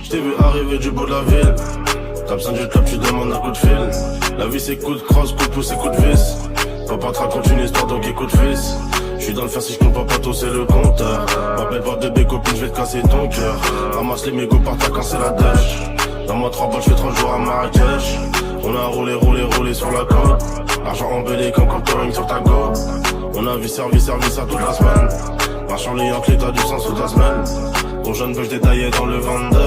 J't'ai vu arriver du bout de la ville. T'as besoin du club, tu demandes un coup de fil. La vie c'est coup de crosse, coup de pouce et coup de vis. Papa te raconte une histoire donc écoute fils. J'suis dans le fer si j'compte pas tout c'est le compteur. M'appelle pas de bébé copine, j'vais te casser ton cœur. Ramasse les mégots par terre quand c'est la dèche. Dans moi 3 balles, j'fais 30 jours à Marrakech. On a roulé sur la côte. L'argent embellé comme quand touring sur ta go. On a vu servi ça toute la semaine. Marchant les Yankees, t'as du sens toute la semaine. Ton jeune bœuf détaillé dans le 22.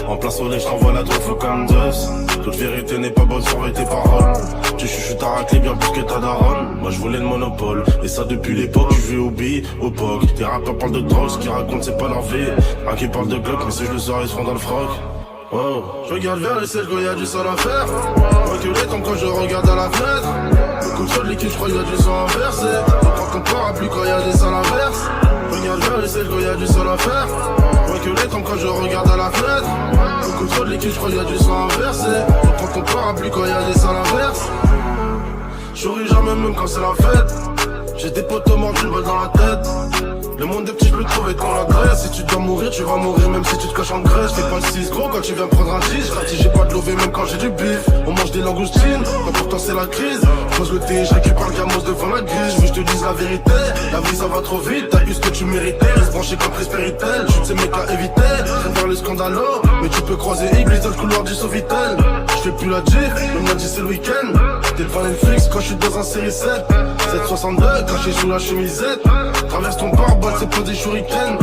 En plein soleil, j't'envoie la drogue, faut comme Zeus. Toute vérité n'est pas bonne, surveille tes paroles. Tu chuchotes à racler bien plus que ta daronne. Moi je voulais le monopole, et ça depuis l'époque. Je vais au billes, au POG. Tes rappeurs parlent de drogue, ce qu'ils racontent c'est pas leur vie. Un qui parle de Glock, mais si je le sors, ils se font dans le froc. Oh, je regarde vers le ciel quand y'a du sol à faire. Reculé comme quand je regarde à la fenêtre. Beaucoup de sol liquide, je crois qu'il y a du sang inversé. On prend ton parapluie quand y'a des sols inverses. Regarde vers le ciel quand y'a du sol à faire. Reculé comme quand je regarde à la fenêtre. Beaucoup trop de liquide, je crois qu'il y a du sang inversé. On prend ton parapluie quand y'a des sols inverses. J'ouris jamais même quand c'est la fête. J'ai des potos morts d'une balle dans la tête. Le monde est petit, je peux trouver dans la graisse. Si tu dois mourir, tu vas mourir même si tu te caches en graisse. Fais pas le 6 gros quand tu viens prendre un 10. Grati, j'ai pas de lové même quand j'ai du bif. On mange des langoustines, quand pourtant c'est la crise. Pose le thé, je récupère le gamos devant la grille. Je veux que je te dise la vérité. La vie ça va trop vite, t'as eu ce que tu méritais. Reste branché comme Prisperitel, je sais mes cas éviter. J'aime faire le scandalo, mais tu peux croiser Iblis dans le couloir du Sovitel. Je fais plus la gif, le lundi c'est le week-end. T'es devant Netflix quand je suis dans un série 7. 762, caché sous la chemisette. Traverse ton pare-balles, c'est pas des shurikens.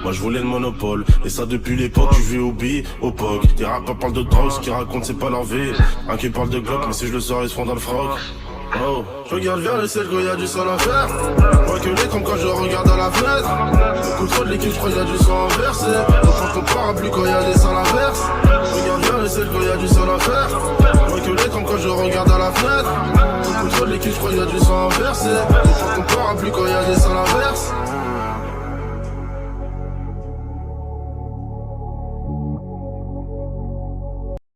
Moi je voulais le monopole, et ça depuis l'époque. Tu vis au billes, au POG. Tes rappeurs parlent de drogue, ce qu'ils racontent c'est pas leur vie. Un qui parle de Glock, mais si je le sors ils se font dans le froc. Oh, je regarde vers le ciel quand y'a du sol à faire. Reculé comme quand je regarde à la fenêtre. Beaucoup trop de liquide, je crois qu'il y a du sang inversé. On prend ton parapluie quand y'a des sols inverses. Regarde vers le ciel quand y'a du sol à faire. Reculé comme quand je regarde à la fenêtre. Beaucoup trop de liquide, je crois qu'il y a du sang inversé. On prend ton parapluie quand y'a des sols inverses.